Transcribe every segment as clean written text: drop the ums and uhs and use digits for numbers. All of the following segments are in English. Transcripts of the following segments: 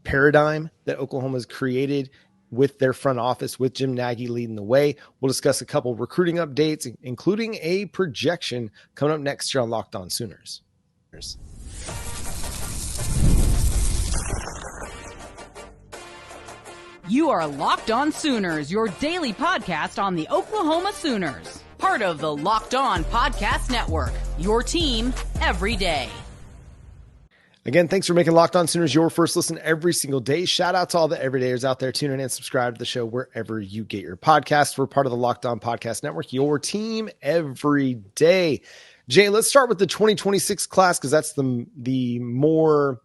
paradigm that Oklahoma has created with their front office, with Jim Nagy leading the way. We'll discuss a couple recruiting updates, including a projection coming up next year on Locked On Sooners. You are Locked On Sooners, your daily podcast on the Oklahoma Sooners. Part of the Locked On Podcast Network, your team every day. Again, thanks for making Locked On Sooners your first listen every single day. Shout out to all the everydayers out there tuning in and subscribe to the show wherever you get your podcasts. We're part of the Locked On Podcast Network, your team every day. Jay, let's start with the 2026 class because that's the more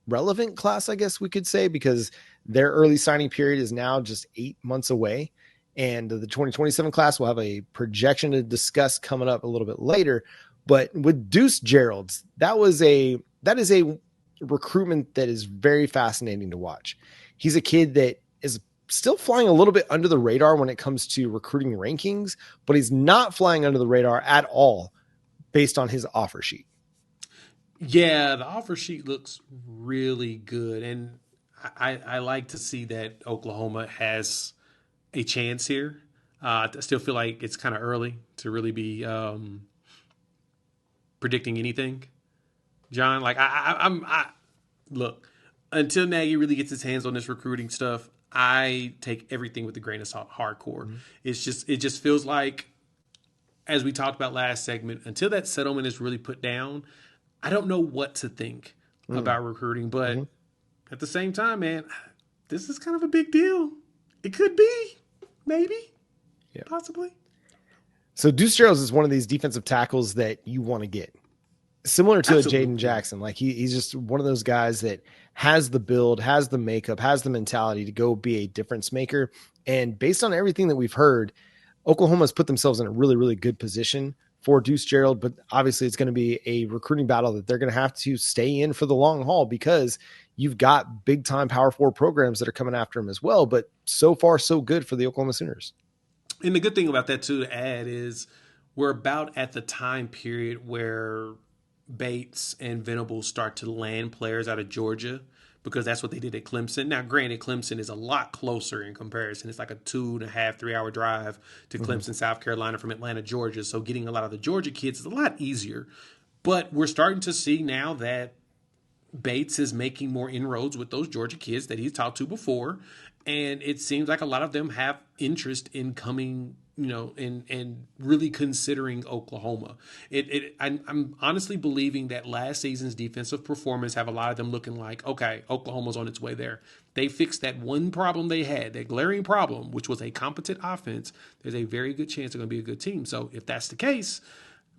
relevant class, I guess we could say, because their early signing period is now just 8 months away. And the 2027 class will have a projection to discuss coming up a little bit later. But with Deuce Gerald, that is a recruitment that is very fascinating to watch. He's a kid that is still flying a little bit under the radar when it comes to recruiting rankings, but he's not flying under the radar at all based on his offer sheet. Yeah, the offer sheet looks really good. And I like to see that Oklahoma has a chance here. I still feel like it's kind of early to really be predicting anything, John. Like I look, until Nagy really gets his hands on this recruiting stuff, I take everything with a grain of salt, hardcore. Mm-hmm. It just feels like, as we talked about last segment, until that settlement is really put down, I don't know what to think about recruiting. But at the same time, man, this is kind of a big deal. It could be, maybe, possibly. So Deuce Gerald is one of these defensive tackles that you want to get. Similar to Jaden Jackson. Like he's just one of those guys that has the build, has the makeup, has the mentality to go be a difference maker. And based on everything that we've heard, Oklahoma's put themselves in a really, really good position for Deuce Gerald, but obviously it's going to be a recruiting battle that they're going to have to stay in for the long haul because you've got big time Power 4 programs that are coming after him as well. But so far, so good for the Oklahoma Sooners. And the good thing about that too, to add, is we're about at the time period where Bates and Venables start to land players out of Georgia, because that's what they did at Clemson. Now, granted, Clemson is a lot closer in comparison. It's like a 2.5, 3 hour drive to Clemson, South Carolina from Atlanta, Georgia. So getting a lot of the Georgia kids is a lot easier. But we're starting to see now that Bates is making more inroads with those Georgia kids that he's talked to before. And it seems like a lot of them have interest in coming, and really considering Oklahoma. I'm honestly believing that last season's defensive performance have a lot of them looking like, okay, Oklahoma's on its way there. They fixed that one problem they had, that glaring problem, which was a competent offense. There's a very good chance they're going to be a good team. So if that's the case,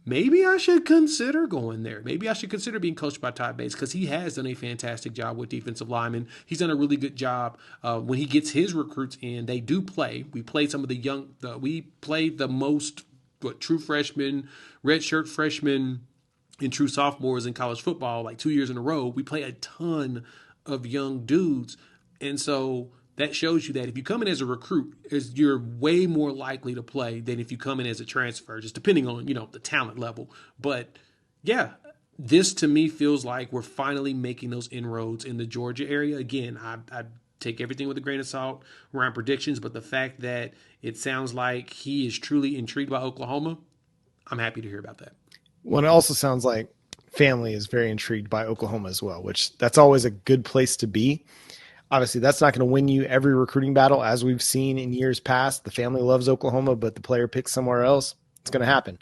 maybe I should consider going there. Maybe I should consider being coached by Todd Bates, because he has done a fantastic job with defensive linemen. He's done a really good job when he gets his recruits in. They do play. We played some of we played the most true freshmen, redshirt freshmen, and true sophomores in college football, like 2 years in a row. We play a ton of young dudes. And so that shows you that if you come in as a recruit, you're way more likely to play than if you come in as a transfer, just depending on, the talent level. But yeah, this to me feels like we're finally making those inroads in the Georgia area. Again, I take everything with a grain of salt around predictions, but the fact that it sounds like he is truly intrigued by Oklahoma, I'm happy to hear about that. Well, it also sounds like family is very intrigued by Oklahoma as well, which that's always a good place to be. Obviously, that's not going to win you every recruiting battle, as we've seen in years past. The family loves Oklahoma, but the player picks somewhere else. It's going to happen.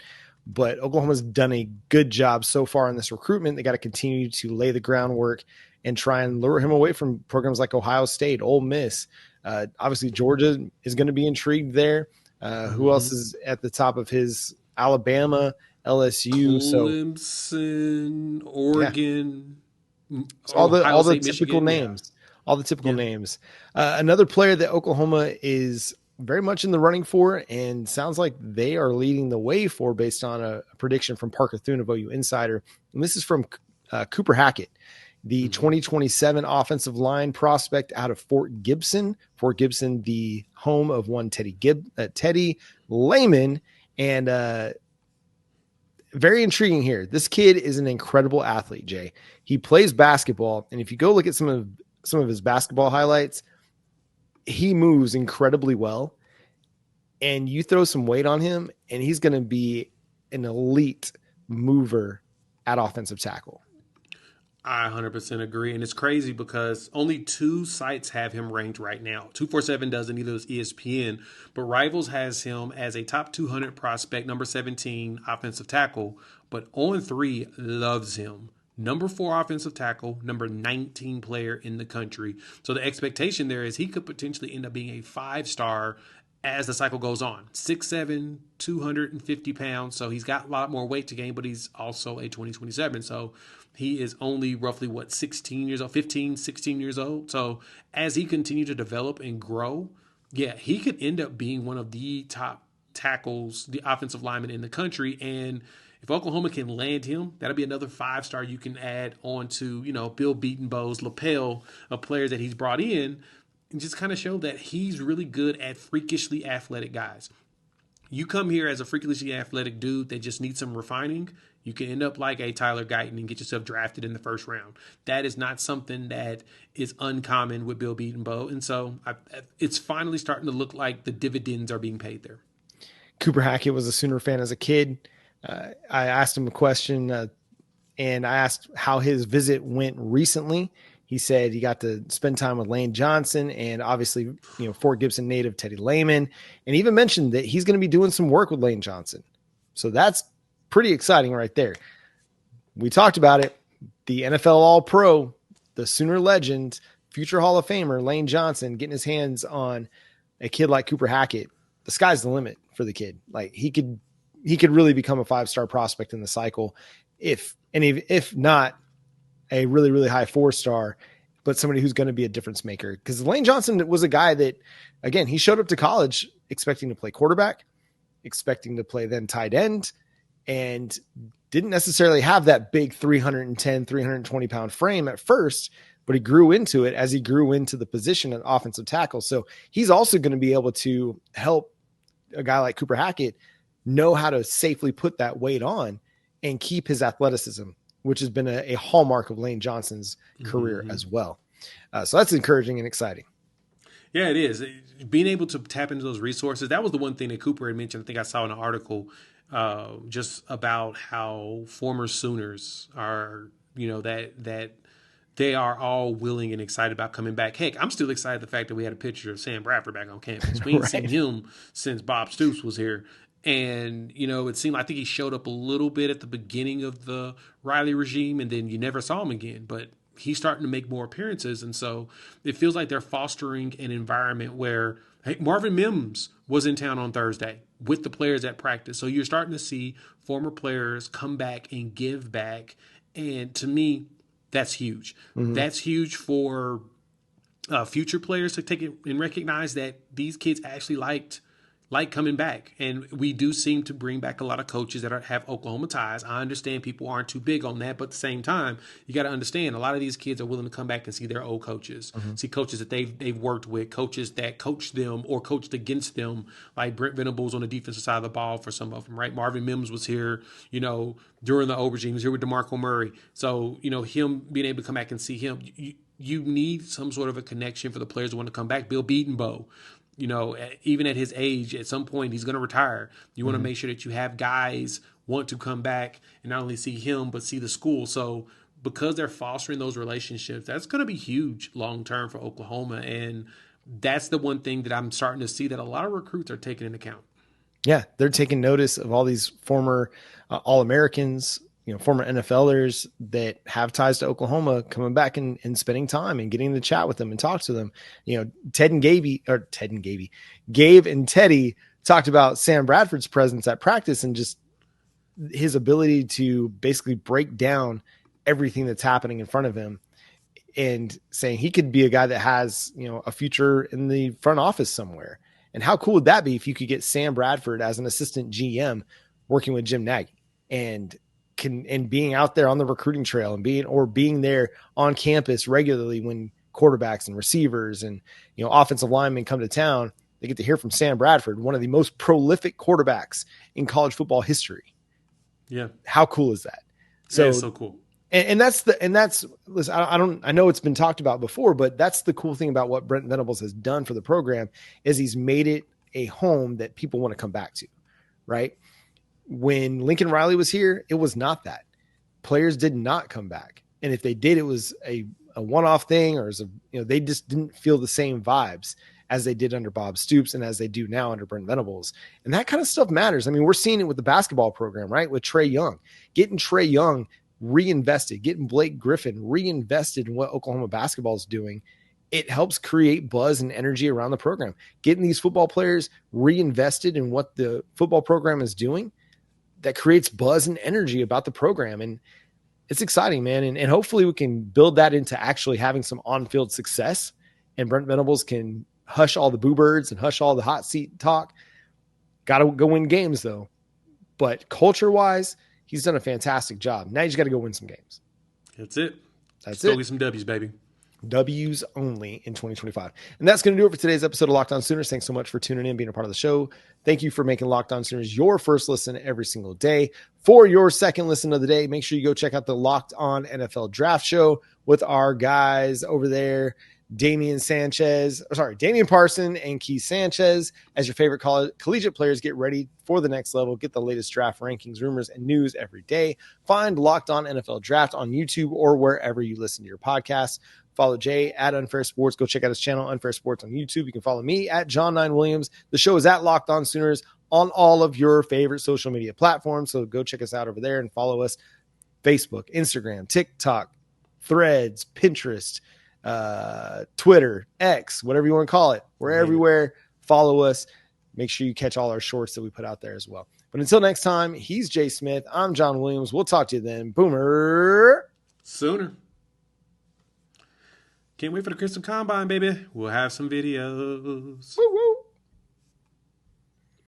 But Oklahoma's done a good job so far in this recruitment. They got to continue to lay the groundwork and try and lure him away from programs like Ohio State, Ole Miss. Obviously, Georgia is going to be intrigued there. Who else is at the top of his? Alabama, LSU, Clemson, Oregon, all the State, typical Michigan, names. All the typical names. Another player that Oklahoma is very much in the running for, and sounds like they are leading the way for, based on a prediction from Parker Thune of OU Insider. And this is from Cooper Hackett, the 2027 offensive line prospect out of Fort Gibson. Fort Gibson, the home of one Teddy Lineman. And very intriguing here. This kid is an incredible athlete, Jay. He plays basketball, and if you go look at some of some of his basketball highlights, he moves incredibly well. And you throw some weight on him, and he's going to be an elite mover at offensive tackle. I 100% agree. And it's crazy because only 2 sites have him ranked right now. 247 doesn't, either is ESPN, but Rivals has him as a top 200 prospect, number 17 offensive tackle, but On 3 loves him. Number 4 offensive tackle, number 19 player in the country. So the expectation there is he could potentially end up being a 5-star as the cycle goes on. 6'7", 250 pounds. So he's got a lot more weight to gain, but he's also a 2027. So he is only roughly, 16 years old, 15, 16 years old. So as he continues to develop and grow, yeah, he could end up being one of the top tackles, the offensive lineman in the country. And if Oklahoma can land him, that'll be another 5-star you can add on to, Bill Bedenbaugh's lapel of players that he's brought in, and just kind of show that he's really good at freakishly athletic guys. You come here as a freakishly athletic dude that just needs some refining, you can end up like a Tyler Guyton and get yourself drafted in the first round. That is not something that is uncommon with Bill Bedenbaugh. And so it's finally starting to look like the dividends are being paid there. Cooper Hackett was a Sooner fan as a kid. I asked him a question and I asked how his visit went recently. He said he got to spend time with Lane Johnson and obviously, Fort Gibson native Teddy Lineman, and even mentioned that he's going to be doing some work with Lane Johnson. So that's pretty exciting right there. We talked about it. The NFL All-Pro, the Sooner legend, future Hall of Famer, Lane Johnson, getting his hands on a kid like Cooper Hackett. The sky's the limit for the kid. Like he could really become a 5-star prospect in the cycle. If not a really, really high 4-star, but somebody who's going to be a difference maker. Because Lane Johnson was a guy that, again, he showed up to college expecting to play quarterback, expecting to play then tight end, and didn't necessarily have that big 310, 320 pound frame at first, but he grew into it as he grew into the position of offensive tackle. So he's also going to be able to help a guy like Cooper Hackett know how to safely put that weight on and keep his athleticism, which has been a hallmark of Lane Johnson's career as well. So that's encouraging and exciting. Yeah, it is. Being able to tap into those resources. That was the one thing that Cooper had mentioned. I think I saw in an article just about how former Sooners are, that they are all willing and excited about coming back. Heck, I'm still excited the fact that we had a picture of Sam Bradford back on campus. We ain't seen him since Bob Stoops was here. And, it seemed, I think he showed up a little bit at the beginning of the Riley regime, and then you never saw him again. But he's starting to make more appearances. And so it feels like they're fostering an environment where Marvin Mims was in town on Thursday with the players at practice. So you're starting to see former players come back and give back. And to me, that's huge. Mm-hmm. That's huge for future players to take it and recognize that these kids actually like coming back. And we do seem to bring back a lot of coaches that have Oklahoma ties. I understand people aren't too big on that, but at the same time, you got to understand a lot of these kids are willing to come back and see their old coaches, see coaches that they've worked with, coaches that coached them or coached against them, like Brent Venables on the defensive side of the ball for some of them, right? Marvin Mims was here, during the old regime. He was here with DeMarco Murray. So, him being able to come back and see him, you need some sort of a connection for the players who want to come back. Bill Bedenbaugh, even at his age, at some point, he's going to retire. You want to make sure that you have guys want to come back and not only see him, but see the school. So because they're fostering those relationships, that's going to be huge long-term for Oklahoma. And that's the one thing that I'm starting to see that a lot of recruits are taking into account. Yeah, they're taking notice of all these former All-Americans, former NFLers that have ties to Oklahoma coming back and spending time and getting to chat with them and talk to them. Gabe and Teddy talked about Sam Bradford's presence at practice and just his ability to basically break down everything that's happening in front of him and saying he could be a guy that has, a future in the front office somewhere. And how cool would that be if you could get Sam Bradford as an assistant GM working with Jim Nagy and being out there on the recruiting trail and being there on campus regularly when quarterbacks and receivers and, offensive linemen come to town, they get to hear from Sam Bradford, one of the most prolific quarterbacks in college football history. Yeah. How cool is that? So, that is so cool. And that's listen, I know it's been talked about before, but that's the cool thing about what Brent Venables has done for the program is he's made it a home that people want to come back to, right? When Lincoln Riley was here, it was not that. Players did not come back. And if they did, it was a one-off thing, or they just didn't feel the same vibes as they did under Bob Stoops and as they do now under Brent Venables. And that kind of stuff matters. I mean, we're seeing it with the basketball program, right? With Trae Young, getting Trae Young reinvested, getting Blake Griffin reinvested in what Oklahoma basketball is doing. It helps create buzz and energy around the program. Getting these football players reinvested in what the football program is doing, that creates buzz and energy about the program. And it's exciting, man. And hopefully we can build that into actually having some on-field success, and Brent Venables can hush all the boo birds and hush all the hot seat talk. Got to go win games though. But culture-wise, he's done a fantastic job. Now you just got to go win some games. That's it. Let's go get some W's, baby. W's only in 2025. And that's going to do it for today's episode of Locked On Sooners. Thanks so much for tuning in, being a part of the show. Thank you for making Locked On Sooners your first listen every single day. For your second listen of the day, make sure you go check out the Locked On NFL Draft Show with our guys over there, Damian Parson and Keith Sanchez. As your favorite collegiate players get ready for the next level, get the latest draft rankings, rumors, and news every day. Find Locked On NFL Draft on YouTube or wherever you listen to your podcasts. Follow Jay at Unfair Sports. Go check out his channel, Unfair Sports, on YouTube. You can follow me at John9Williams. The show is at Locked On Sooners on all of your favorite social media platforms. So go check us out over there and follow us. Facebook, Instagram, TikTok, Threads, Pinterest, Twitter, X, whatever you want to call it. We're everywhere. Follow us. Make sure you catch all our shorts that we put out there as well. But until next time, he's Jay Smith. I'm John Williams. We'll talk to you then. Boomer Sooner. Can't wait for the Crystal Combine, baby. We'll have some videos. Woo-woo.